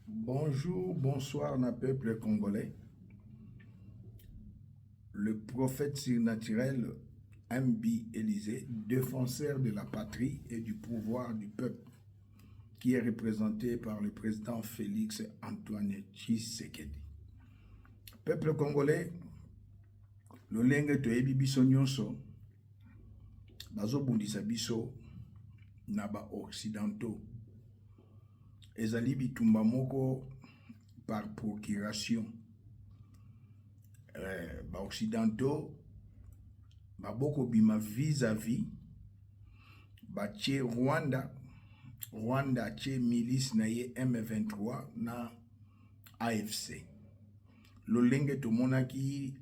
Bonjour, bonsoir, na peuple congolais. Le prophète surnaturel Mbi Élysée, défenseur de la patrie et du pouvoir du peuple, qui est représenté par le président Félix Antoine Tshisekedi. Peuple congolais, lolenge toyebi biso nyonso, bazobundisa biso na ba occidentaux. Ezali bitumba moko par procuration. Ba occidentaux baboko bima vis-à-vis batie Rwanda tie milice na ye M23 na AFC. Lolenge tomonaki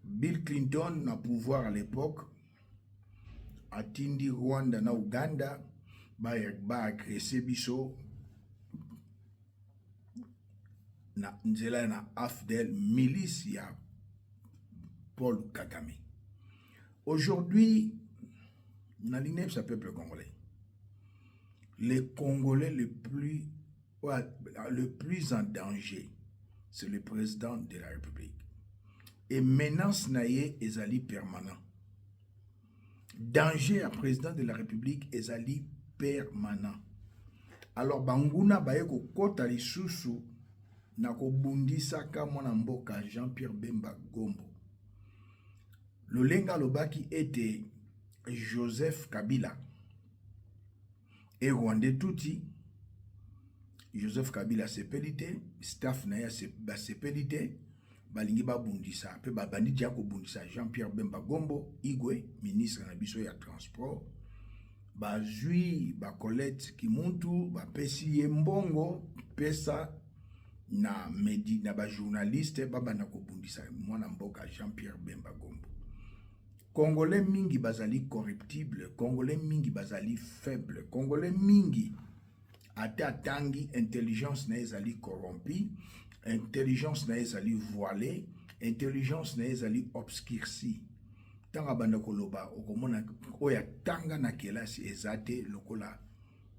Bill Clinton na pouvoir à l'époque atindi Rwanda na Uganda ba agressé biso na nzela na AFDEL, milice ya Paul Kagame. Aujourd'hui, dans l'INEPS, peuple congolais, les Congolais le plus en danger, c'est le président de la République. Et menace naye ezali permanent. Danger à président de la République ezali permanent. Alors banguna baye ko kota lisusu na kobundisa ka mwana mboka Jean-Pierre Bemba Gombo. Lolenga lobaki ete Joseph Kabila et Rwandais touti. Joseph Kabila sepelite, staff na ya sepelite, balingi babundisa, pe babandi dia ko bundisa Jean-Pierre Bemba Gombo, Igwe, ministre na biso ya transport, bazui Colette Kimuntu, pesi ye mbongo, pesa na medi na ba journaliste babana ko bundisa mwana mboka Jean-Pierre Bemba Gombo. Congolais mingi bazali corruptible, Congolais mingi bazali faible, Congolais mingi ata tangi intelligence na ezali corrompi, intelligence na ezali voilée, intelligence na ezali obscurci. Tanga banda koloba okomona oya tanga na kelasi ezate lokola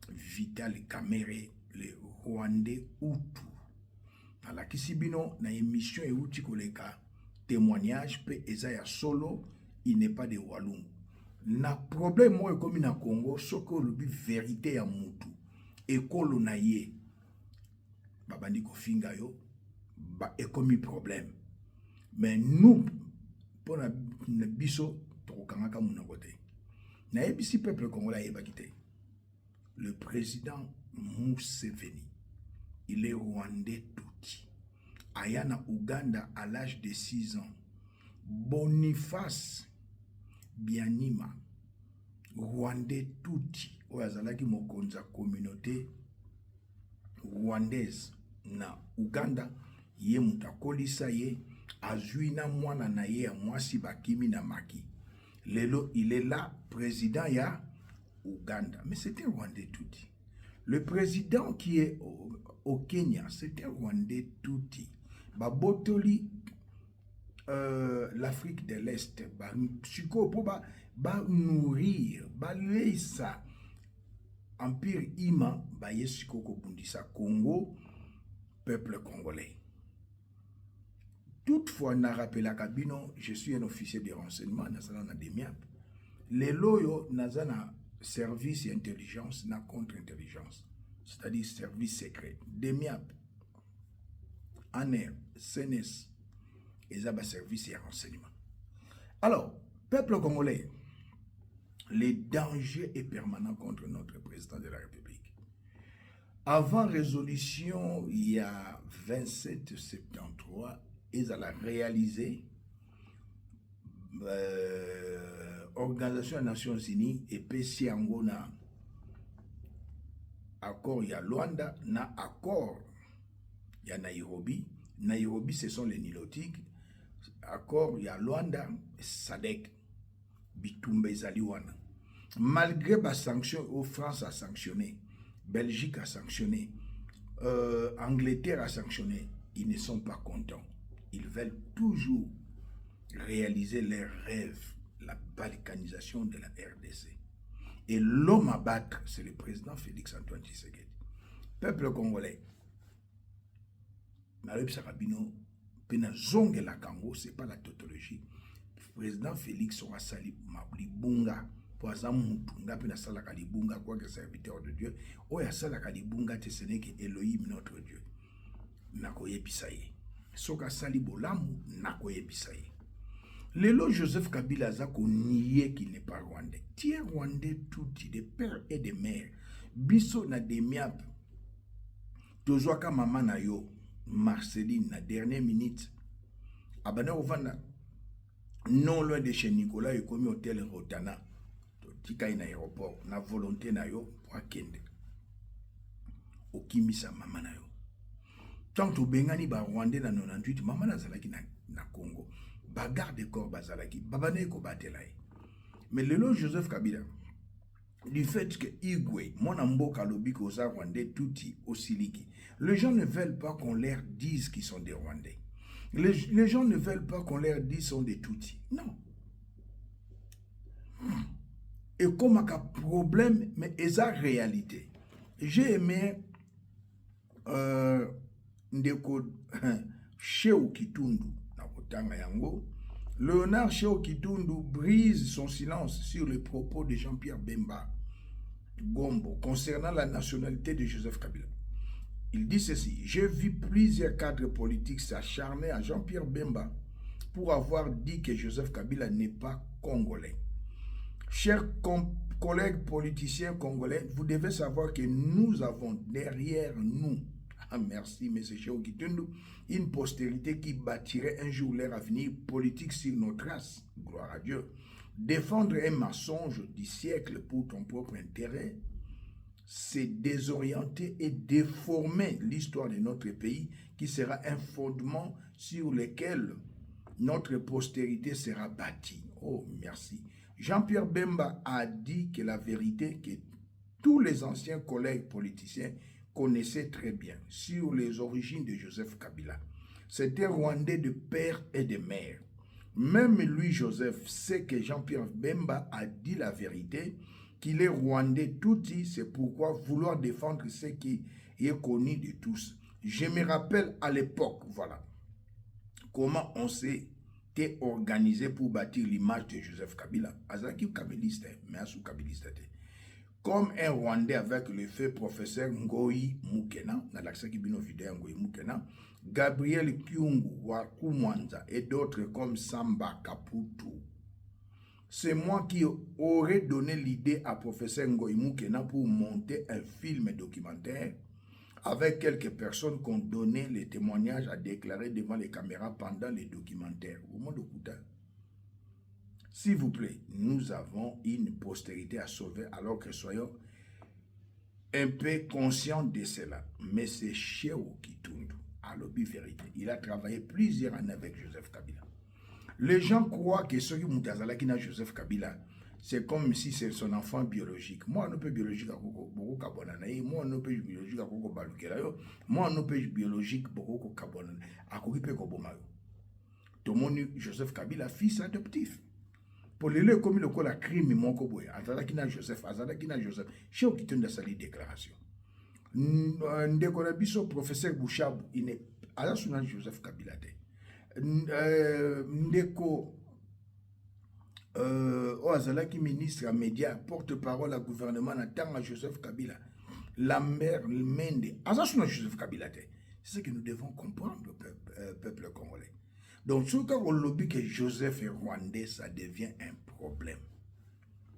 Vital Kamerhe le Rwandais Hutu. La kisibino na émission euti koleka témoignage pe ezaya solo, il n'est pas de Walungu. Na problème moi comme na Congo soko lobi vérité ya mutu ekolo na ye babandi ko finga yo ba ekomi problème. Mais nous pour na biso to kangaka munoko te. Na ebisi peuple congolais yebaki te. Le président Museveni, il est rwandais touti. Ayana Uganda à l'âge de 6 ans. Boniface Bianima, Rwandais touti, oyazalaki mokonza communauté rwandaise na Uganda, ye mutakolisa ye, azui na mwana na ye ya mwasi bakimi na maki. Lelo, il est là, président ya Uganda. Mais c'était Rwandais touti. Le président qui est au Kenya, c'était Rwandais touti. Babotoli l'Afrique de l'Est, ba nourrir, ba leisa empire ima ba yesiko ko bundisa Congo, peuple congolais. Toutefois, na rappela kabino, je suis un officier de renseignement, nazana na demiap. Les loyo nazana service et intelligence na contre-intelligence, c'est-à-dire service secret. Demiap, ANER, CNS, et ça, service et renseignement. Alors, peuple congolais, le danger est permanent contre notre président de la République. Avant résolution, il y a 2773, ils allaient réaliser Organisation des Nations Unies et PC Angona accord il y a Luanda, na accord il y a Nairobi. Nairobi, ce sont les nilotiques. Accord, il y a Luanda, Sadek, Bitumbe Zaliwana. Malgré les sanctions, France a sanctionné, Belgique a sanctionné, Angleterre a sanctionné, ils ne sont pas contents. Ils veulent toujours réaliser leurs rêves, la balkanisation de la RDC. Et l'homme à battre, c'est le président Félix Antoine Tshisekedi. Peuple congolais. Nalobi Sarabino, pena zonge la Kango, c'est pas la tautologie. Président Félix aura sali libunga. Pour exemple, Moutunga, pena salaka libunga, quoi que serviteur de Dieu. Oya salaka libunga, te ce n'est que Elohim notre Dieu. Nakoye pisaye. Soka sali bolamu, nakoye pisaye. Lelo Joseph Kabila Zako nié qu'il n'est pas rwandais. Tiens rwandais tout, de père et de mère. Biso na demiap. Tozwaka maman na yo. Marceline, na dernière minute, abana ovanda non loin de chez Nicolas, il commis hôtel Rotana, tika in aéroport, na volonté na yo pour akende. Okimisa mama na yo. Tant to bengani ba Rwandais na 98, mama na zalaki na Congo. Bagarre de corps bazalaki, babane ko batelaye. Mais le long Joseph Kabila, du fait que Igwe, mon amboka lobi koza Rwandais touti osiliki. Les gens ne veulent pas qu'on leur dise qu'ils sont des Rwandais. Les gens ne veulent pas qu'on leur dise qu'ils sont des Tutsis. Non. Et comme un problème, mais c'est la réalité. J'ai aimé Ndeko Sheo Kitundu, Léonard Sheo Kitundu brise son silence sur les propos de Jean-Pierre Bemba Gombo concernant la nationalité de Joseph Kabila. Il dit ceci: j'ai vu plusieurs cadres politiques s'acharner à Jean-Pierre Bemba pour avoir dit que Joseph Kabila n'est pas congolais. Chers collègues politiciens congolais, vous devez savoir que nous avons derrière nous, merci M. Sheo Kitundu, une postérité qui bâtirait un jour leur avenir politique sur nos traces. Gloire à Dieu. Défendre un mensonge du siècle pour ton propre intérêt, c'est désorienter et déformer l'histoire de notre pays qui sera un fondement sur lequel notre postérité sera bâtie. Oh, merci. Jean-Pierre Bemba a dit que la vérité que tous les anciens collègues politiciens connaissaient très bien sur les origines de Joseph Kabila. C'était Rwandais de père et de mère. Même lui, Joseph, sait que Jean-Pierre Bemba a dit la vérité, qu'il est Rwandais touti, c'est pourquoi vouloir défendre ce qui est connu de tous. Je me rappelle à l'époque, voilà, comment on s'était organisé pour bâtir l'image de Joseph Kabila. Azaki Kabiliste, mais Asou Kabiliste. Comme un Rwandais avec le feu professeur Ngoyi Mukena, dans l'accès qui bino vidéo Ngoyi Mukena, Gabriel Kyungu, Waku Mwanza et d'autres comme Samba Kaputu. C'est moi qui aurais donné l'idée à professeur Ngoyi Mukena pour monter un film documentaire avec quelques personnes qui ont donné les témoignages à déclarer devant les caméras pendant les documentaires. Au monde de s'il vous plaît, nous avons une postérité à sauver alors que soyons un peu conscients de cela. Mais c'est Sheo Kitundu, à l'objet vérité. Il a travaillé plusieurs années avec Joseph Kabila. Les gens croient que ceux qui ont qui Joseph Kabila, c'est comme si c'est son enfant biologique. Moi, on peut biologique à Koko Kabonanaï, moi, on peut biologique à Koko Balukelayo, moi, on peut biologique Koko Kabonanaï, à Koko Kobomayo. Tout le monde, Joseph Kabila, fils adoptif. Pour les lieux comme le col à crime, mon coboy, Azadakina Joseph, Sheo Kitundu sali déclaration. Ndekorabiso, professeur Bouchab, il n'est à la souna Joseph Kabila. Ndeko Azalaki ministre à médias, porte-parole à gouvernement, attend à Joseph Kabila. Lambert Mende, à la souna Joseph Kabila. C'est ce que nous devons comprendre, peuple congolais. Donc, ce qu'on lobby que Joseph est rwandais, ça devient un problème.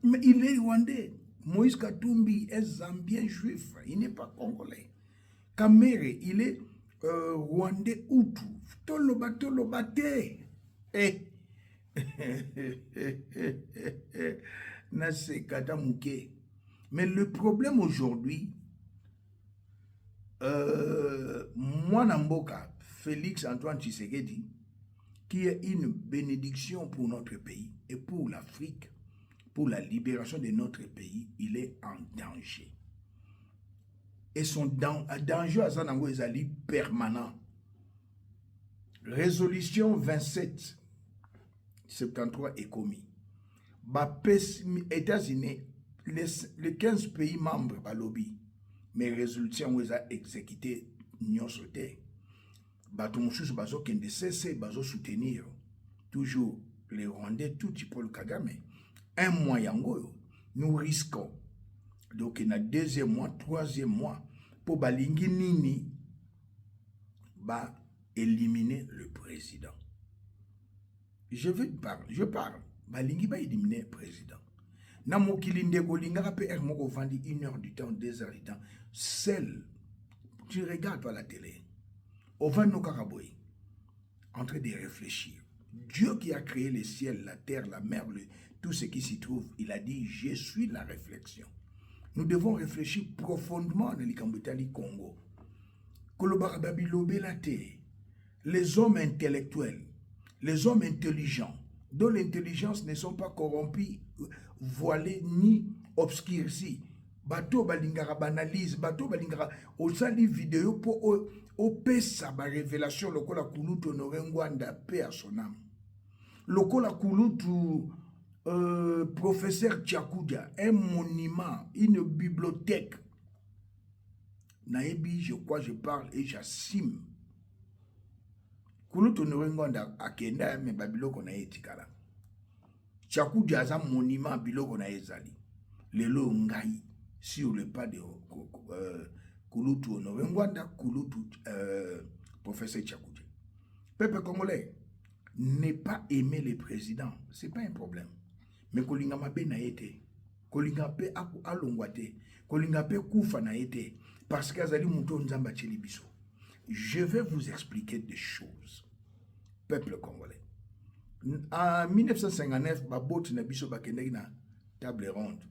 Mais il est rwandais. Moïse Katumbi est zambien juif. Il n'est pas congolais. Kamere, il est rwandais Hutu. Tolobate. Mais le problème aujourd'hui, moi, Namboka, Félix Antoine Tshisekedi, qui est une bénédiction pour notre pays et pour l'Afrique, pour la libération de notre pays, il est en danger. Et son danger à Zanango est permanent. Résolution 2773 est commis. États-Unis, les 15 pays membres de lobby, mais résolution ils a exécuté nyonso te bato mosusu bazokende cesse bazosoutenir toujours les Rwandais tout Paul Kagame un mois yango nous risquons donc na deuxième mois troisième mois pour balingi nini ba éliminer le président. Je parle balingi ba éliminer le président. Na mokili ndeko lingaka pe moko vandi 1 heure du temps 2 heures du temps seul tu regardes pas la télé on va nous karaboy en train de réfléchir. Dieu qui a créé le ciel, la terre, la mer, tout ce qui s'y trouve, il a dit je suis la réflexion. Nous devons réfléchir profondément dans le Congo. Les hommes intellectuels, les hommes intelligents, dont l'intelligence ne sont pas corrompus, voilés ni obscurcis. Bateau balingara banalise, bateau balingara osali vidéo pour opesa ba révélation lokola kulutu Honoré Ngwanda paix à son âme. Lokola kulutu professeur Tchakudia, un monument, une bibliothèque. Naebi, je crois, je parle et j'assume. Kulutu Honoré Ngwanda akenda me babiloko na etikala. Tchakudia za monument biloko na ezali. Lelo ngai sur le pas de Kulutu Honoré Ngwanda, Kulutu professeur Tchakoudja. Peuple congolais, ne pas aimer les présidents, ce n'est pas un problème. Mais kolinga mabe na été, kolinga pe alongwate, kolinga pe kufa na été, parce qu'azali muto nzamba chelibiso. Je vais vous expliquer des choses. Peuple congolais. En 1959, babot na biso bakendaki na table ronde.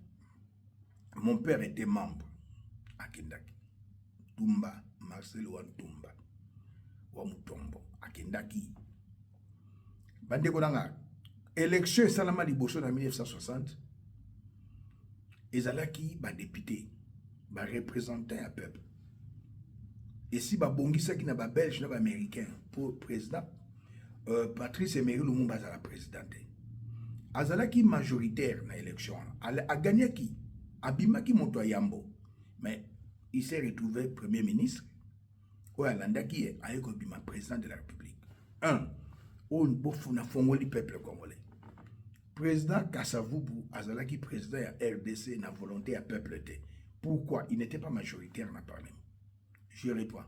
Mon père était membre à Kendaki. Tumba, Marcel Wantumba, Wamutombo, à Kendaki. Bande Konanga, élection Salama Liboso en 1960, Ezalaki, ba député, ba représentant à peuple. Et si ba bongisa qui n'a pas belge, n'a pas américain, pour président, Patrice Emery Lumumba a la présidente. Azalaki majoritaire dans l'élection, a gagné qui? Abimaki Moto Yambo, mais il s'est retrouvé premier ministre. Oyalanda qui est Ayekobima président de la République. On bofuna fongoli peuple congolais. Président Kassavubu azalaki président à RDC na volonté à peuple té. Pourquoi il n'était pas majoritaire dans le Parlement? Je réponds.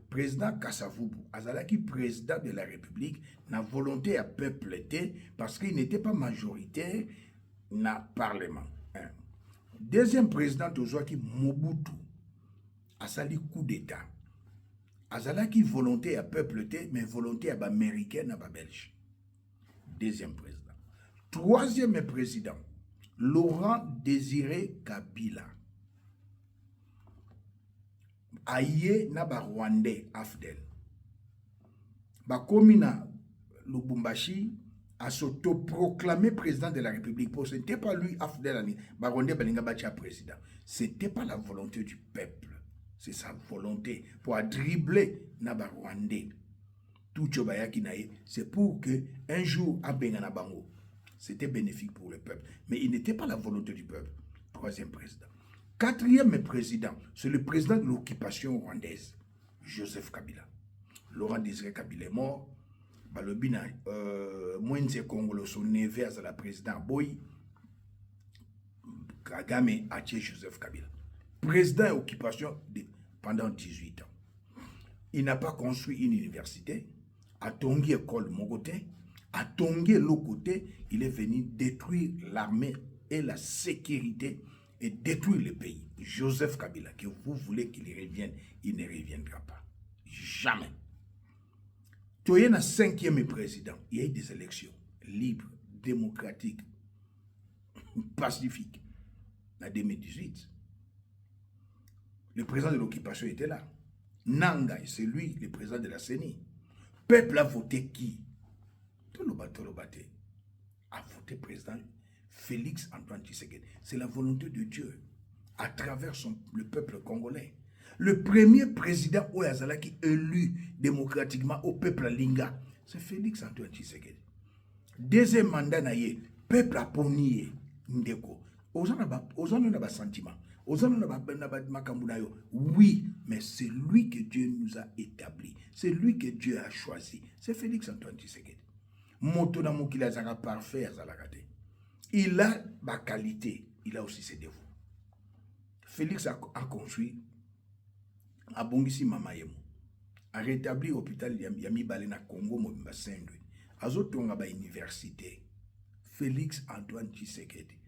Président Kassavubu azalaki président de la République na volonté à peuple té parce qu'il n'était pas majoritaire dans le Parlement. Deuxième président Tozwaki Mobutu asali coup d'état. Azalaki volonté à peuple té mais volonté à américaine à belge. Deuxième président. Troisième président Laurent Désiré Kabila. Aye na ba Rwandais Afdel. Ba komina Lubumbashi a s'autoproclamé président de la République. Ce n'était pas lui, Afdel, Baronde Balingabacha président. Ce n'était pas la volonté du peuple. C'est sa volonté pour dribbler Naba Rwandais. Tout Chobayaki Naye, c'est pour que un jour, à Benganabango, c'était bénéfique pour le peuple. Mais il n'était pas la volonté du peuple. Troisième président. Quatrième président, c'est le président de l'occupation rwandaise, Joseph Kabila. Laurent Désiré Kabila est mort. Balobina, Mwenze Congolo, son neveu à la présidente Boy, Kagame a tué Joseph Kabila. Président d'occupation pendant 18 ans. Il n'a pas construit une université, a tongi école Mogoté, a tongi l'autre côté, il est venu détruire l'armée et la sécurité et détruire le pays. Joseph Kabila, que vous voulez qu'il revienne, il ne reviendra pas. Jamais. Il y a un cinquième président. Il y a eu des élections libres, démocratiques, pacifiques. En 2018, le président de l'occupation était là. Nanga, c'est lui, le président de la CENI. Peuple a voté qui? Tolobate a voté président Félix Antoine Tshisekedi. C'est la volonté de Dieu à travers le peuple congolais. Le premier président Oyazalaki élu démocratiquement au peuple Linga, c'est Félix Antoine Tshisekedi. Deuxième mandat, le peuple a ponié Ndeko. Aux gens n'ont pas sentiment. Oui, mais c'est lui que Dieu nous a établi. C'est lui que Dieu a choisi. C'est Félix Antoine Tshisekedi. Motona mokila zaka parfait azalakate. Il a ma qualité, il a aussi ses défauts. Félix a construit, a bongisi Mamayemo, a rétabli l'hôpital Yami Balena Congo Mobimba Saint-Louis, a zotonga ba université. Félix Antoine Tshisekedi.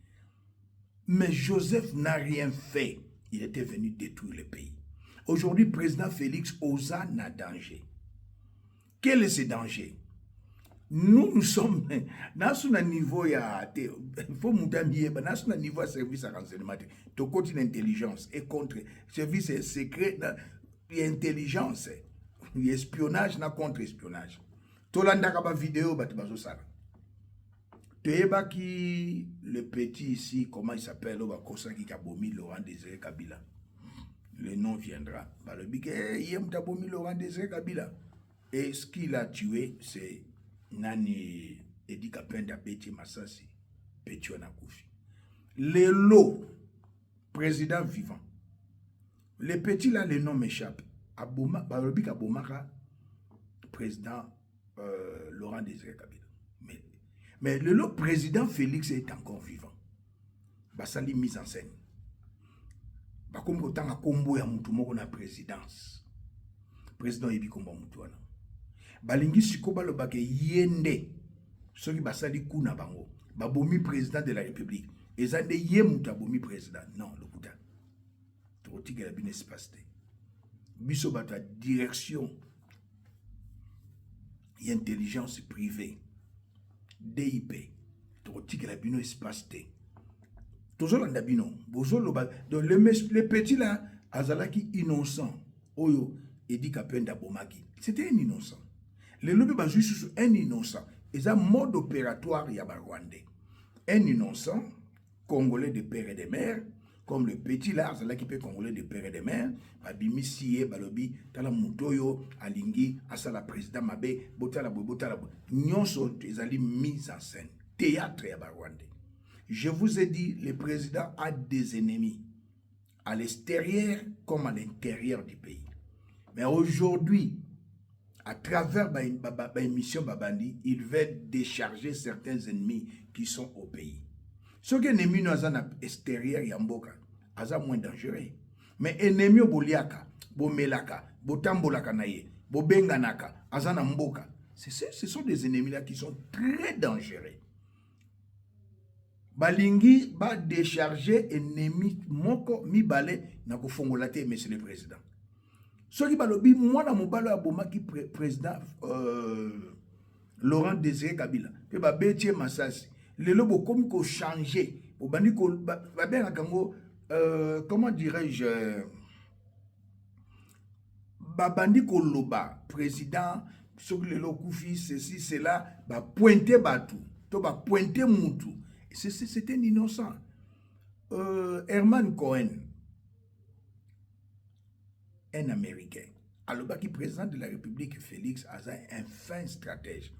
Mais Joseph n'a rien fait. Il était venu détruire le pays. Aujourd'hui, président Félix Oza n'a danger. Quel est ce danger? Nous sommes dans un niveau, il faut un niveau de service à renseignement. Tu côté l'intelligence et contre service secret, il y a intelligence, il y a espionnage, contre-espionnage. Tu as une vidéo, tu sais qui le petit ici, comment il s'appelle, qui a bomi Laurent Désiré Kabila. Le nom viendra. Il a bomi Laurent Désiré Kabila. Et ce qu'il a tué, c'est Nani Edi Kapenda Beti Massasi, Petit Koufi. Le lot, président vivant. Les petits là, les noms m'échappent. Abomaka, président Laurent Désiré Kabila. Mais le président Félix est encore vivant. Basali mise en scène. Comme autant à combo ya mutu moko na présidence. Président Ebi Komba Mutuana. Balingi sikoba lo bake yende. Soki basali kuna bango. Babomi président de la République. Ezande ye muta bomi président. Non, le kuta. Toti que la bine se passe. Biso bata direction. Y intelligence privée. DIP, toti que la bino espace T. Toujours en dabino, donc les petits là, azalaki innocent. Oyo, Edi Kapenda Bomaki. C'était un innocent. Les lobby basent sur un innocent. Et ça, mode opératoire yaba rwandais. Un innocent, congolais de père et de mère, comme le petit là, azalaki pe congolais de père et de mère, babimi siye, balobi, tala mutoyo, alingi, asala président mabe, botala bo, nyonso, ezali mise en scène. Théâtre yaba rwandais. Je vous ai dit, le président a des ennemis, à l'extérieur comme à l'intérieur du pays. Mais aujourd'hui, à travers l'émission Babandi, il veut décharger certains ennemis qui sont au pays. Ce qui est ennemi à l'extérieur, Yamboka, c'est moins dangereux. Mais ennemi au Boliaka, Bomelaka, Botambolaka naye, Bobenganaka, Azana Mboka, ce sont des ennemis là qui sont très dangereux. Balingi va décharger ennemi moko mibale na kofongolate monsieur le président. Soki balobi mwana mobalo abomaki président Laurent Désiré Kabila pe ba betie Masasi lelo bokomi ko changer obandi ko ba benga kango comment dirais-je babandi ko loba président soki lelo kufi ceci cela ba pointer batu to ba pointer mutu. C'est un innocent. Herman Cohen, un Américain, alors qui président de la République, Félix Aza, un fin stratège.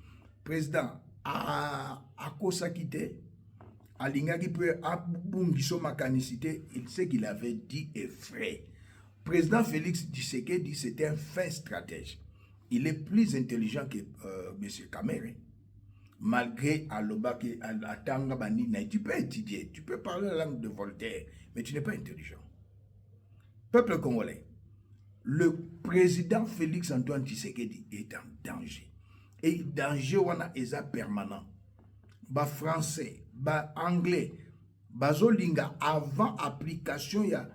Président a Kosakite, a Lingaki peut abungiso makanicité, il sait qu'il avait dit et vrai. Président Félix Tshisekedi, c'était un fin stratège. Il est plus intelligent que M. Kamere. Malgré Alobaki, Atanga Banina, tu peux étudier, tu peux parler la langue de Voltaire, mais tu n'es pas intelligent. Peuple congolais, le président Félix Antoine Tshisekedi est en danger. Et danger wana eza permanent. Ba français, ba anglais, ba zolinga avant application ya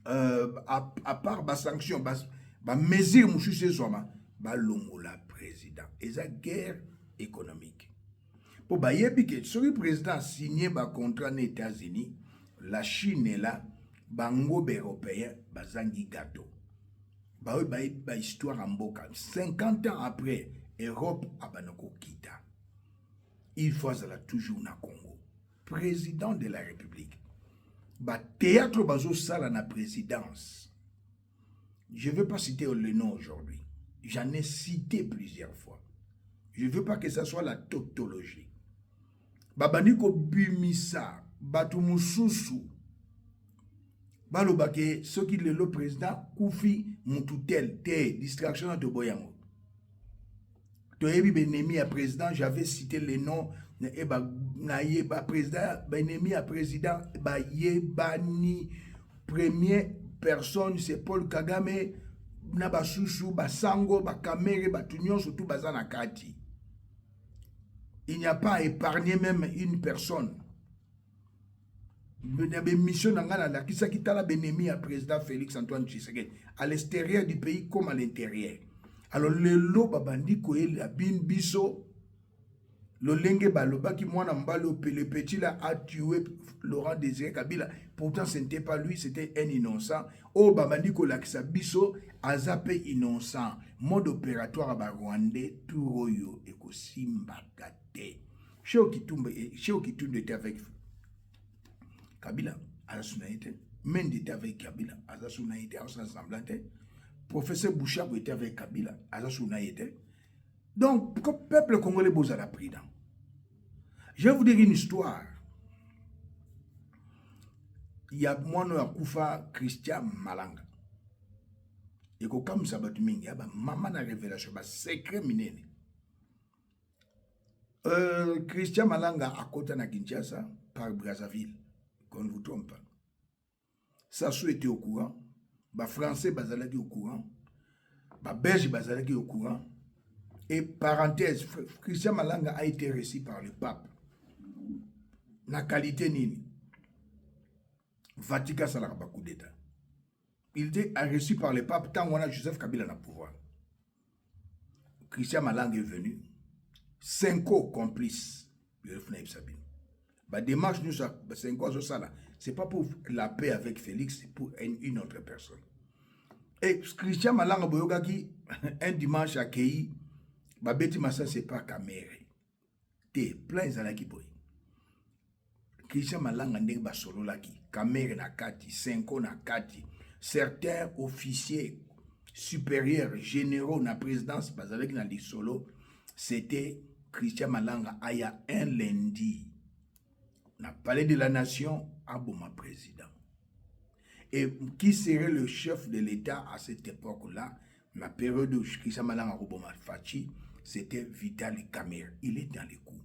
à part ba sanction, ba mesure moussuse zoma, ba longola président. Eza guerre économique. Pour bayebi que ce président signé un contrat aux États-Unis, la Chine est là, bango européen, bazangi gâteau. Ba histoire en boca. 50 ans après, Europe a banoko kita. Il faut toujours na Congo. Président de la République. Ba théâtre bazo sala na présidence. Je ne veux pas citer le nom aujourd'hui. J'en ai cité plusieurs fois. Je ne veux pas que ça soit la tautologie. Babaniko bimisa, batumususu, balobake soki lelo président kufi mututel te distraction na toboyango toyebi benemi ya président j'avais cité les noms et na yeba président benemi ya président ba yebani première personne c'est Paul Kagame na basusu basango bakamere batunyo surtout bazana kati. Il n'y a pas épargné même une personne. Mission d'Angana qui s'acquitta benemi à président Félix Antoine Tshisekedi à l'extérieur du pays comme à l'intérieur. Alors le lo babandi koye la bin biso le lenge baloba qui mwana mbalo le petit là a tué Laurent Désiré Kabila. Pourtant ce n'était pas lui, c'était un innocent. Oh babandi ko lakisa biso azape innocent. Mode opératoire ba Rwandais turoyo eko simba kate. Cheo Kitumbe était avec Kabila, Azasunaïté, Mendy était avec Kabila, Azasunaïté, Azasunaïté, professeur Bouchard était avec Kabila, Azasunaïté. Donc, le peuple congolais a la pris dans. Je vais vous dire une histoire. Il y a moi, Koufa Christian Malanga. Et comme ça, il y a maman na révélation, secret minene. Christian Malanga à côté de Kinshasa par Brazzaville. Qu'on ne vous trompe pas. Sassou était au courant. Les Français bazalaki au courant. Les Belges bazalaki au courant. Et parenthèse, Christian Malanga a été reçu par le pape. Na qualité nini. Vatican salaka coup d'état. Il était reçu par le pape tant qu'on a Joseph Kabila na pouvoir. Christian Malanga est venu. 5 complices. La démarche nous c'est pas pour la paix avec Félix, c'est pour une autre personne. Et Christian Malanga Boyogaki, un dimanche à Kei, Babeti Massa, c'est pas Kamere. T'es plein Zalaki Boy. Christian Malanga Ndeng solo Laki, Kamere na Kati, 5 na Kati, certains officiers supérieurs, généraux na présidence, avec na solo, c'était Christian Malanga Aya un lundi. On a parlé de la nation à Boma président. Et qui serait le chef de l'État à cette époque-là, la période où Christian Malanga Boma Fachi, c'était Vital Kamerhe. Il est dans les coups.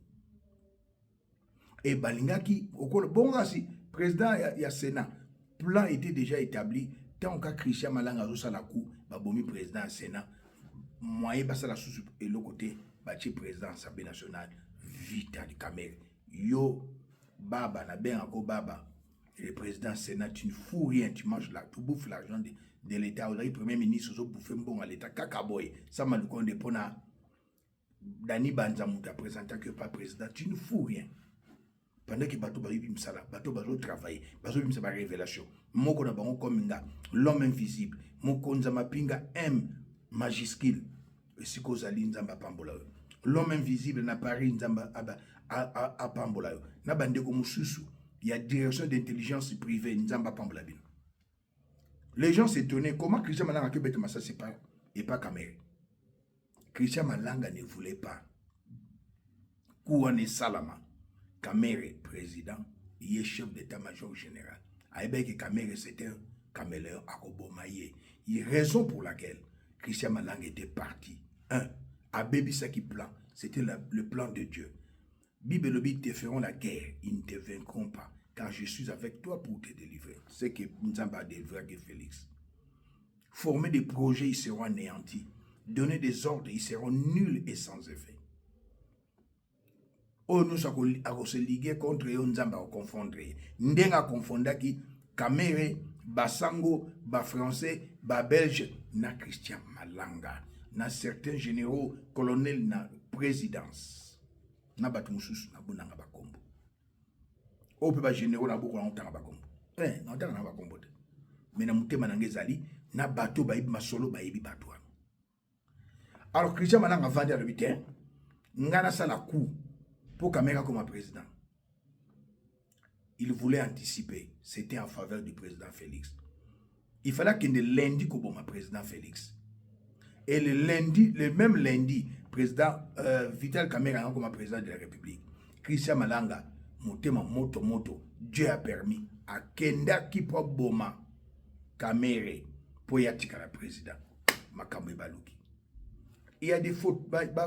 Et Balingaki, bon, si président il y a Sénat, plan était déjà établi. Tant que Christian Malanga a la coup, Babomi président du Sénat, moyen basa la sous et le côté, Bachi président de l'Assemblée nationale, Vital Kamerhe. Yo, Baba, na ben encore Baba, le président du Sénat, tu ne fous rien, tu manges là, tu bouffes l'argent de l'État. Le premier ministre, tu bouffes un bon à l'État. Kakaboy, ça m'a dit qu'on dépend à Dani Banzamou, tu as présenté que pas président, tu ne fous rien. Pendant que bateau bayi msala, bateau bazo travailler, bazo bimsa ba révélation. Moko na bango kominga, l'homme invisible. Moko nzama pinga M majuscule. Siko zali nzamba pambola. L'homme invisible na Paris nzamba a pambola. Na bandeko mususu, il y a direction d'intelligence privée nzamba pambola bin. Les gens s'étonnaient comment Christian Malanga que bête massa c'est pas et pas Kamerhe. Christian Malanga ne voulait pas. Kouane Salama. Kamerhe, président, il est chef d'état-major général. Aïbek Kamerhe, c'était un caméléon à Kobomaye. Il y a raison pour laquelle Christian Malanga était parti. Un, Abébi Saki plan, c'était le plan de Dieu. Bible le te feront la guerre, ils ne te vaincront pas, car je suis avec toi pour te délivrer. C'est que Nzamba a délivré que Félix. Former des projets, ils seront anéantis. Donner des ordres, ils seront nuls et sans effet. Oh, nous avons se liguer contre eux, nous avons confondre. Nous avons confondre qui Kamerhe, Basango, Bas Français, Bas Belge, na Christian Malanga, na certains généraux, colonels, na présidence. Na Batumusus, na Bunanga Bakombo. Oh, peut pas généraux, na beaucoup longtemps Bakombo. Non, dans na Bakombo. Mais na Mouté Manangezali, na bateau, baïb masolo, baïbi bateau. Alors, Christian Malanga vendait à l'habitude, ngana sa la coup. Pour Kamerhe comme président, il voulait anticiper. C'était en faveur du président Félix. Il fallait qu'il y ait le lundi comme président Félix. Et le même lundi, président Vital Kamerhe comme président de la République. Christian Malanga, moto, Dieu a permis à Kenda qui peut boma Kamere pour yatika la président makambo baluki. Il y a des photos,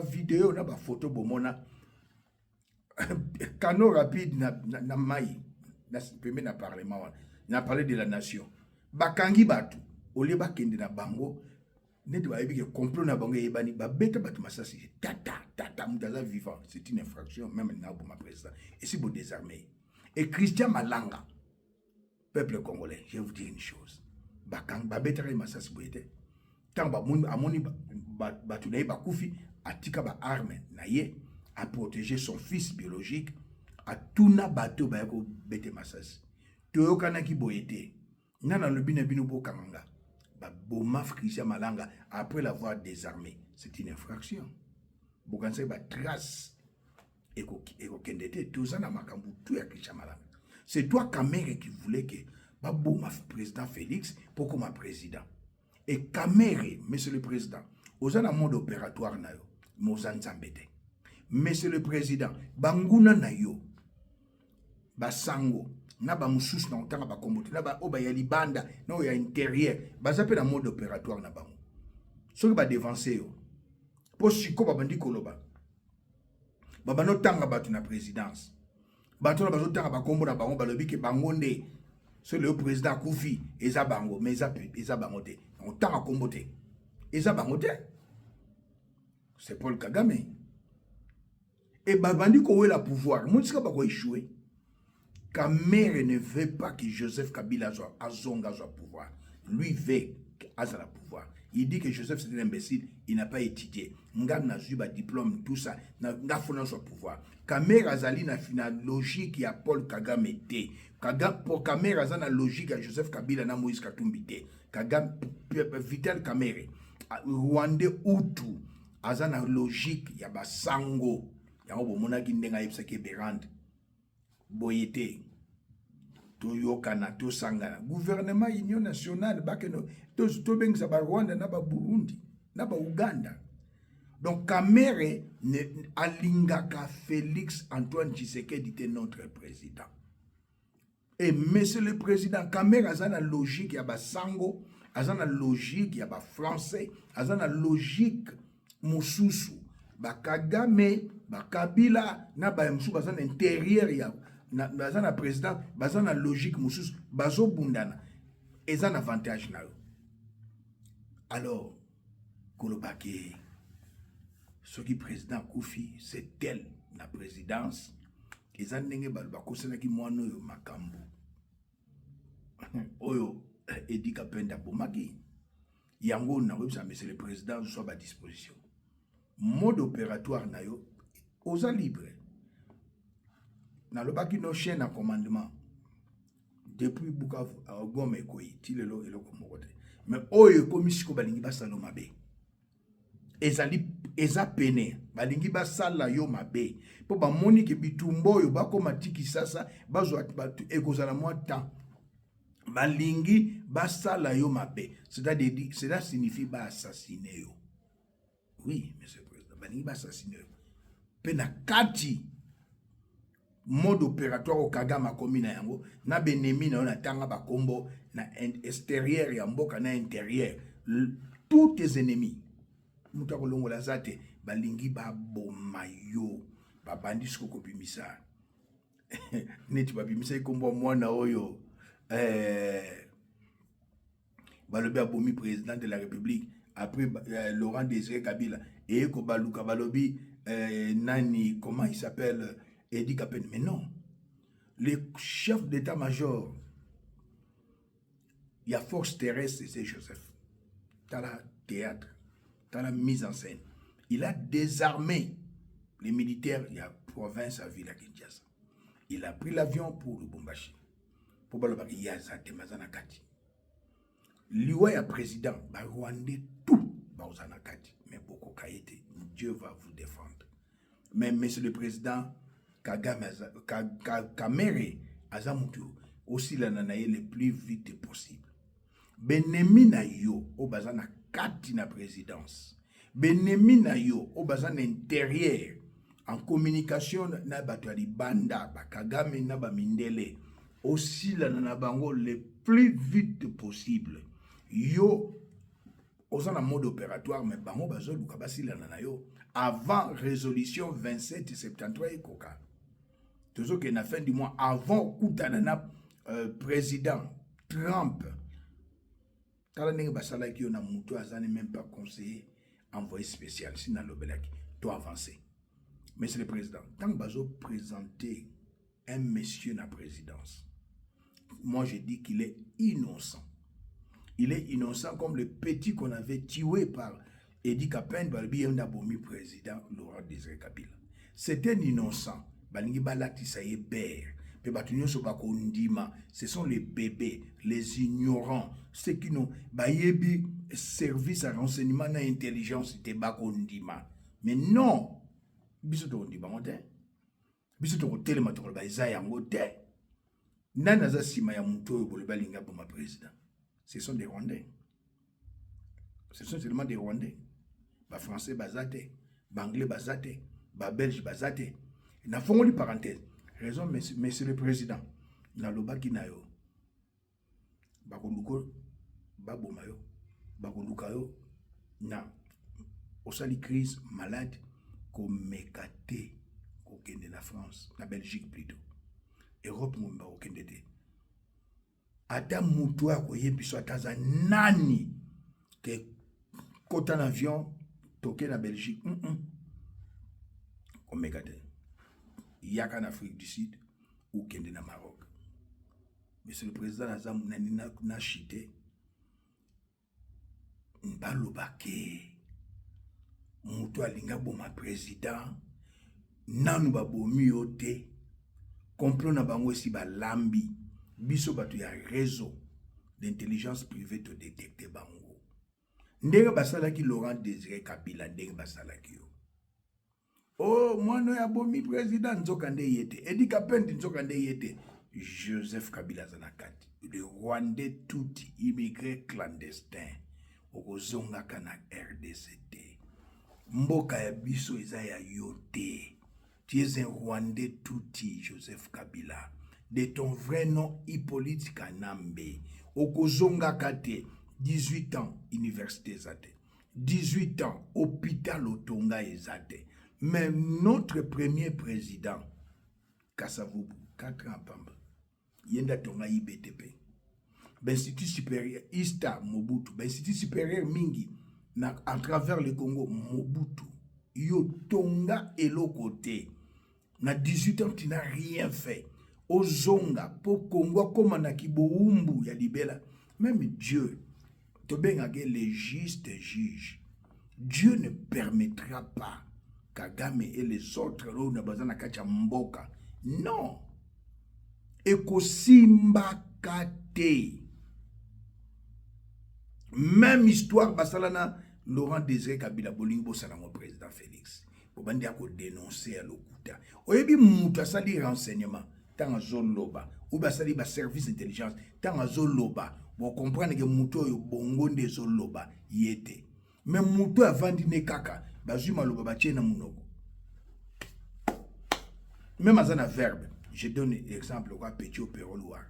vidéos, na photo bomona canot rapide na mai na pembe na parlement na parler de la nation. Bakangi batu ole bakende na bango net ba yebi ke complot na bango yebani ba beta batu masasi tata mutaza vivant, c'est une infraction même na pour ma président et si vous désarmé. Et Christian Malanga, peuple congolais, je vais vous dire une chose. Bakang ba beta re masasi boyete. Tant ba moun amoni batu na ba kufi atika ba arme na ye à protéger son fils biologique à tuna bateau ba ko bete masasi. Toyokana ki boyete. Nana lobina bino bo kamanga. Ba boma Christian Malanga après l'avoir désarmé. C'est une infraction. Bokanse ba trace eko kendete tozana makambu tout ya Christian Malanga. C'est toi Kamere qui voulait que ba boma président Félix pour comme président. Et Kamere, monsieur le président, ozana mode opératoire na yo, mozan zambete. Monsieur le président, banguna na yo, basango, na ba mususu na otanga ba kombote, na ba oba ya libanda, na ya intérieur, bazape na mode opératoire na bango. Soki ba devancer yo. Po siko ba bandi koloba. Baba no tanga batu na présidence. Batu na bazo tanga ba kombo na bango balobi ke bangonde. C'est le président Koufi, eza bango, mais eza bango te. On tanga kombo te. Eza bango te. C'est Paul Kagame. Et babandi ko la pouvoir, mousika ba ko échouer. Kamere ne veut pas que Joseph Kabila soit azonga soit pouvoir. Lui veut qu'Aza la pouvoir. Il dit que Joseph c'est un imbécile, il n'a pas étudié. Ngam na zuba diplôme tout ça, n'a fona soit pouvoir. Kamere azali na fina logique ya Paul Kagame te. Pour Kamere azana logique ya Joseph Kabila na Moïse Katumbi te. Kagame Vital Kamere Rwandais Hutu azana logique ya basango. Yango bomonaki ndenga yebisaki Berande. Boyete toyokana tosangana gouvernement union nationale bakeno to bengisa ba Rwanda na ba Burundi na ba Uganda. Donc Kamere alingaka Félix Antoine Tshisekedi était notre président. Et monsieur le président Kamere azana logique ya ba sango, azana logique ya ba français, azana logique mususu ba Kagame ba Kabila na ba msu bazana intérieur ya bazana président bazana logique mususu bazo bundana ezana avantage na yo. Alors kolobaki ce qui président Koufi c'est tel la présidence ezana ndenge bakosana ki mwana yo makambo oyo Edi Kapenda bomaki yango na websa monsieur le président soit à disposition mode opératoire na yo oza libre. Na lobaki no chaîne à commandement depuis Bukavu à Goma ekoyi tilelo eloko mokote mais oyo komisiko balingi basala mabe ezali eza pene balingi basala yo mabe po ba moni ke bitumbo yo bakoma tiki sasa bazwa batu ekozala moi temps balingi basala yo mabe c'est-à-dire cela signifie ba assassiner yo. Oui monsieur le président balingi ba assassiner yo pena kati mode opératoire au Kagame komina yango na benemi na na tanga ba kombo na extérieur ya mboka na intérieur tous tes ennemis muta kolongola zate balingi ba bomayo ba bandis ko bimisa neti ba bimisa kombo mwana oyo balobi abomi président de la République après Laurent Désiré Kabila et ko baluka balobi nani comment il s'appelle Edi Kapenda. Mais non, le chef d'état-major, il y a force terrestre, c'est Joseph. T'as la théâtre, t'as la mise en scène. Il a désarmé les militaires, il y a province à Villa Kinshasa. Il a pris l'avion pour le Lubumbashi. Pour Balobaki, il y a Zanakati. Lui, il y a président, Rwandais, tout, Zanakati. Mais beaucoup Kaïté, Dieu va vous défendre. Mais monsieur le président, Kamere azamutu aussi la nanaye le plus vite possible. Benemi na yo o bazana kati na présidence. Benemi na yo o bazana intérieur en communication na bato ya libanda ba Kagame na ba Mindele aussi la bango le plus vite possible. Yo, aux en mode opératoire, mais bango bazo lukabasi la yo avant résolution 2773 et coca. Toujours que na fin du mois, avant Koutanana président Trump, tala nenge basala ki yo na muto azani même pas conseiller envoyé spécial, si na lobelaki, doit avancer. Monsieur le Président, tant que bazo présenter un monsieur na présidence, moi je dis qu'il est innocent. Il est innocent comme le petit qu'on avait tué par Edi Kapen Balbi Ndabomi président Laurent Désiré Kabila. C'est un innocent. Balingi balati sa ber. Ce sont les bébés, les ignorants, ceux qui n'ont pas service à renseignement et intelligence. Mais non, ce sont des Rwandais. Ce sont seulement des Rwandais. Les Français bazate, les Anglais bazate, les Belges bazate. Il a fait une parenthèse. Raison, monsieur le président. Naloba kinayo. Bakoluko, babomayo, bakolukayo, na osali crise malade, komekate, kokende la France, la Belgique plutôt. Europe mumba kokende te. Ata mutu akoyebiso ataza nani ke kota en avion toke na Belgique. Komekate. Il y a qu'en Afrique du Sud ou qu'il y a Maroc. Monsieur le Président, n'a chité. N'balobake. Moutou alinga boma président. Nanu babomi yote. Complot na bango si ba lambi. Biso batu ya réseau d'intelligence privée to détecter bango. Ndenge basala ki Laurent Désiré Kabila ndenge basala ki yo. Oh, moi, je suis président Nzokande Yete. Edi Kapendi Nzokande Yete. Joseph Kabila Zanakati. Le Rwandais tout immigré clandestin. Okozonga kana RDCT. Mboka ya biso eza ya yote. Tu es un Rwandais tout Joseph Kabila. De ton vrai nom Hippolyte Kanambe. Okozonga kate. 18 ans, université Zate. 18 ans, hôpital Otonga Ezate. Mais notre premier président, Kassavubu, 4 ans Pamba, Yenda Tonga IBTP, l'Institut supérieur, ISTA Mobutu, l'Institut supérieur Mingi, à travers le Congo, Mobutu, Yo Tonga et l'autre côté, na 18 ans, tu n'as rien fait. Ozonga, pour Congo, comme on a Kiboumbu, Yalibela, même Dieu, les justes juges, Dieu ne permettra pas Kagame et les autres mboka. Non. Ekosimba kate. Même histoire basalana Laurent Désiré Kabila Bolingo Salango président Félix. Bobandi a dénoncer à l'okuta. Oyebi muta sali renseignement tant zoloba ou basali ba service intelligence tant zoloba. Vous comprenez que muto yo bongo de zoloba yete. Mais muto avandi ne kaka. Bazuma lo babache na munoko. Même à un verbe, je donne l'exemple quoi petit au peroloir.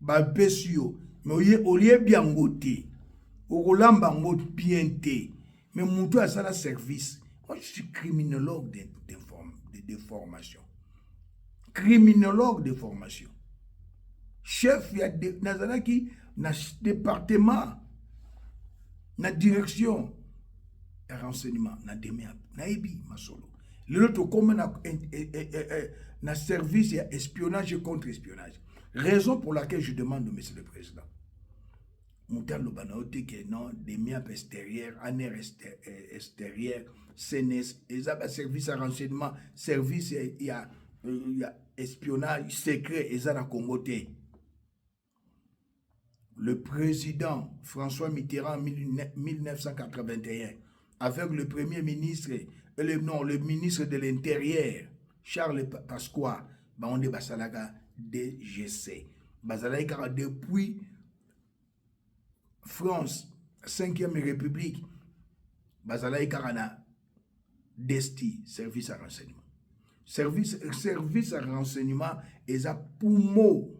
Ba pesio, mais au lieu bien goté, au rolamba ngot bien té, mais muto a ça la service. Moi je suis criminologue de formation. Criminologue de formation. Chef ya de nazalaki na département na direction renseignement na demia na ebi masolo l'autre comme na service et espionnage et contre-espionnage, raison pour laquelle je demande monsieur le président Moutal Lobanaote que non demia extérieur aner extérieur CNS et ça service à renseignement service il y a espionnage secret et ça na Congoté. Le président François Mitterrand en 1981, avec le premier ministre, le ministre de l'Intérieur, Charles Pasqua, on est Basalaga DGC. Basalaga depuis France, 5e République, Basalaga na DESTI, service à renseignement. service à renseignement et à poumon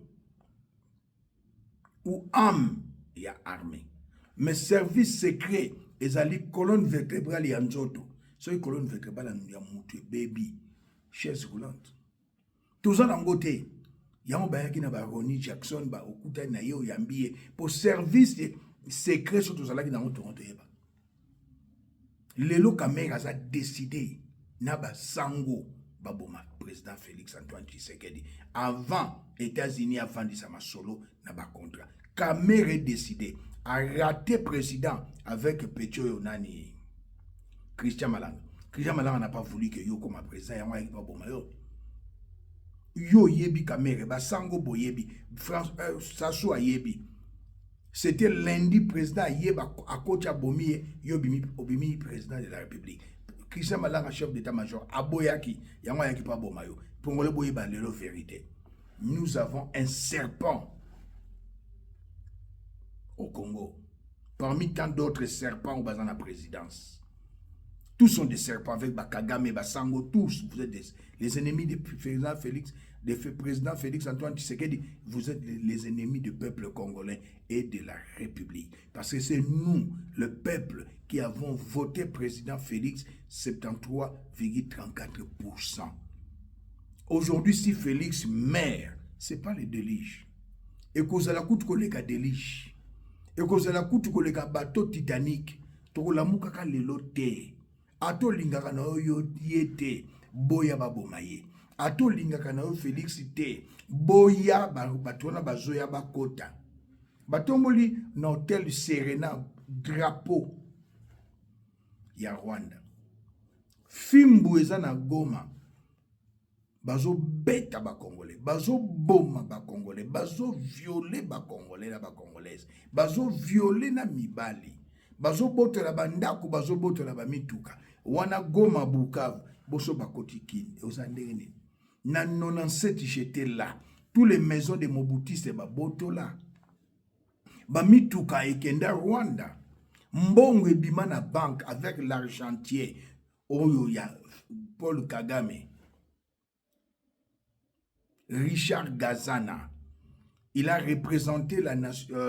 ou âme et à armée. Mais service secret et à la colonne vertébrale et nzoto. C'est une colonne vertébrale y a mouté baby chaise roulante. Tout ça dans côté. Il y a un bayaki na ba Ronnie Jackson ba okuta na yo yambié pour service secret sur tout ça là qui dans Toronto yeba. Lelo Kamera a décidé na ba sango baboma président Félix Antoine Tshisekedi avant États-Unis avant de sama solo na ba contrat. Kamera a décidé à rater président avec Petro Yonani Christian Malanga. Christian Malanga n'a pas voulu que yo comme président ya wa pas boma yo. Yo yebi Kamera ba sango boyebi France Sassou yebi. C'était lundi président yeba à Kocha Bomi obimi président de la République. Christian Malanga chef d'état-major aboyaki yango yaki pa bomayo. Pongole boyeba lelo vérité. Nous avons un serpent au Congo. Parmi tant d'autres serpents au bazan la présidence. Tous sont des serpents avec Kagame, Basango, tous. Vous êtes les ennemis du président Félix, président Félix Antoine Tshisekedi. Vous êtes les ennemis du peuple congolais et de la République. Parce que c'est nous, le peuple, qui avons voté président Félix 73,34%. Aujourd'hui, si Félix meurt, ce n'est pas le délige. Et cause à la coûte collègue à délige. Et cause à la coûte collègue à bateau Titanic. Toko la moukaka le loté. Ato lingaka na yo yete boya babomaye. Ato lingaka na yo Félix te boya batona bazoya bakota. Batomboli na hôtel Serena drapeau ya Rwanda. Fimbu eza na Goma. Bazo beta ba Congolais, bazo boma ba Congolais, bazo violer ba Congolais na ba Congolaise. Bazo violer na mibali. Bazo botela bandako, bazo botela ba mituka. Wana Goma Bukavu, boso bakotikine. Ozandene. Na 97 j'étais là. Tous les maisons de Mobutu c'est ba botola. Ba mituka ekenda Rwanda. Mbongo ebima na banque avec l'argentier. Oyo ya Paul Kagame. Richard Gazana. Il a représenté la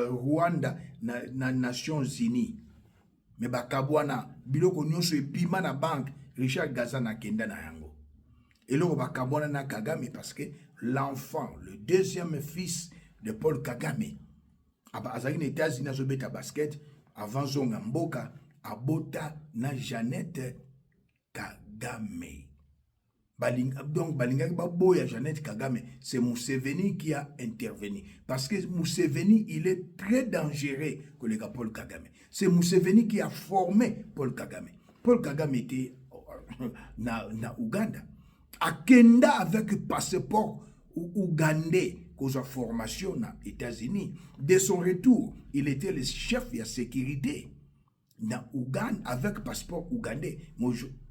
Rwanda na Nations Unies. Mais bakabwana biloko nyonso ebima na banque Richard Gazana kenda na yango. Et là bakabwana na Kagame parce que l'enfant, le deuxième fils de Paul Kagame, azali na États-Unis azobeta basket avant zonga mboka abota na Jeannette Kagame. Donc balingaki baboya Jeannette Kagame, c'est Museveni qui a intervenu parce que Museveni il est très dangereux que le gars Paul Kagame. C'est Museveni qui a formé Paul Kagame. Paul Kagame était na Ouganda. Akenda avec passeport ougandais cause de formation na États-Unis. De son retour, il était le chef de la sécurité na Ouganda avec passeport ougandais.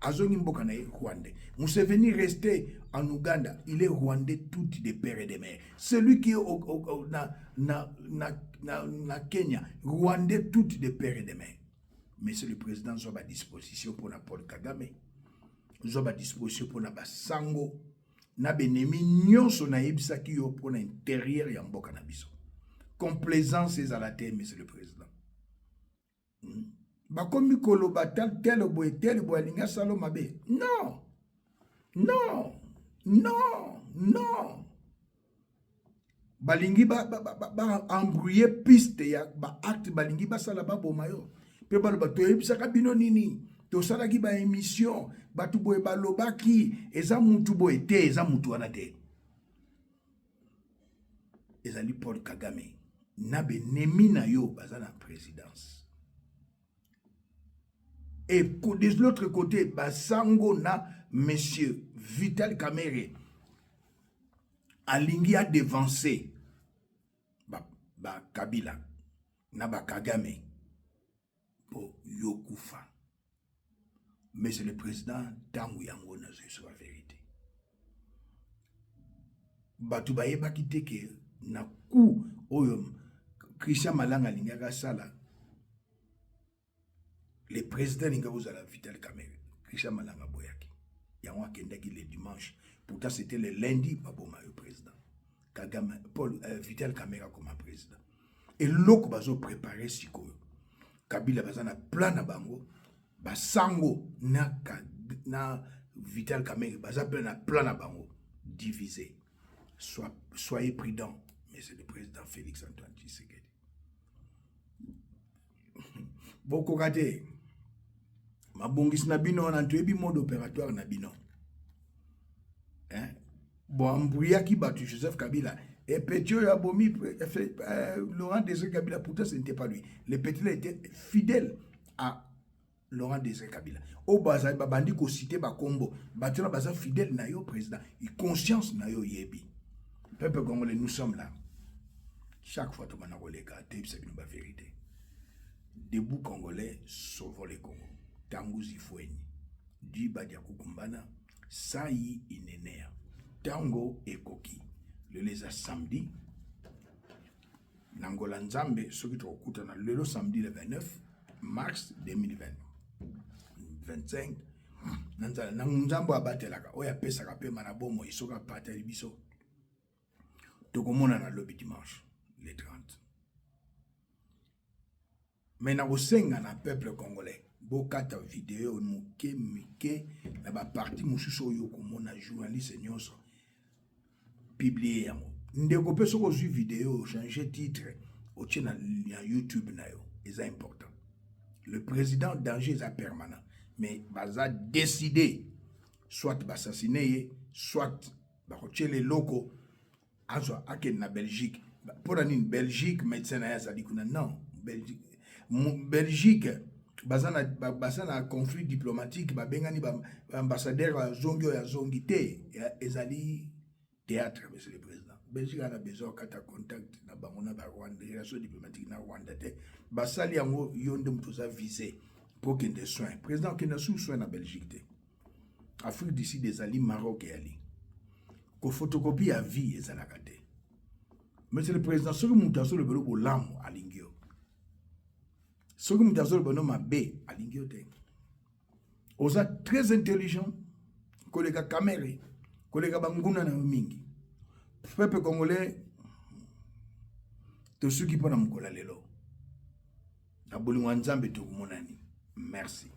Azongi mboka na Rwandais. Museveni resté en Ouganda, il est rwandais tout de père et de mère. Celui qui est na Kenya, rwandais tout de père et de mère. Mais c'est le président qui a disposition pour Paul Kagame. Qui a disposition pour Basango. Na benemi nyonso na yebisaki yo pour l'intérieur ya mboka na biso. Complaisance à la terre, monsieur le président. Bakomi koloba tel boy linga salo mabe. Non. Non. Non. Non. Balingi ba embrouiller piste ya ba acte balingi ba sala ba bomayo. Pe baloba to yebisaka bino nini? To sala ki ba émission, batu boy balobaki eza mutu boy te, eza mutu wana te. Ezali Paul Kagame. Nabe nemi na yo bazana présidence. Et de l'autre côté, Basango na monsieur Vital Kamerhe alingi a devancé Kabila na Kagame pour Yokufa. Mais c'est le président Tangu Yango na sur la vérité. Batu bayeba kiteke na ku oyo Christian Malanga lingaka sala. Le président Ningabozala Vital Kamerhe, Christian Malanga Boyaki, Yango akendaki le dimanche Pourtant, c'était le lundi, Baboma le président. Kagame, Vital Kamera comme président. Et l'autre, bazo préparé siko. Kabila bazana plan na bango. Basango na Vital Kamera baza plan na bango. Divisé. Soyez prudents. Mais c'est le président Félix Antoine Tshisekedi. Boko kate. Mabongis na bino on antuebi mode opératoire na bino. Hein? Bon, Mbouya qui battu Joseph Kabila. Et Pétio a bomi Laurent Désiré Kabila. Pourtant, ce n'était pas lui. Les Pétio étaient fidèles à Laurent Désiré Kabila. Au Baza, Babandi ko cité Bakombo. Battu la Baza fidèle na yo président. Et conscience na yo yebi. Peuple congolais, nous sommes là. Chaque fois que tu as les gars, c'est une vérité. Debout congolais, sauvons les Congo. Tangouzi Foueni. Du Badiakou Kumbana. Saï Inenea. Tango et Koki. Le lézard samedi. Nangola Nzambe, ce qui te recoute le samedi le 29 mars 2020. 25. Nanzambo abatelaka. Oya pesa kape manabomo. Isoka pata libiso. Tokomona na lobi dimanche. Les 30. Maintenant, au sein na peuple congolais, bokata vidéo mike na ba parti mususu yo komona journaliste nyonso publier yango. Ndeko peso ko zu vidéo changer titre au na YouTube na yo, c'est important. Le président danger est permanent, mais baza décider soit assassiner soit ba les locaux azo aken na Belgique. Pour une Belgique, médecin a dit non, Belgique, basana conflit diplomatique, bengani ambassadeur zongio ya zongité, ezali théâtre, monsieur le président. Belgique a besoin de contact na bangona ba Rwanda, relation diplomatique na Rwanda te. Basali yango yonde mutoza visé pour qu'il des soins. Président qui n'a sous soin na Belgique te. Afrique d'ici des alliés Maroc et ali. Ko photocopie à vie ezalakate. Monsieur le président, ce que nous avons le besoin de l'âme à l'ingio. Ce que nous avons le besoin de B à l'ingio. Vous êtes très intelligent, collègue Kamere, collègue Banguna na mingi. Peuple congolais, tous ceux qui prennent mon collègue lelo. Na boli wanzambe to monani. Merci.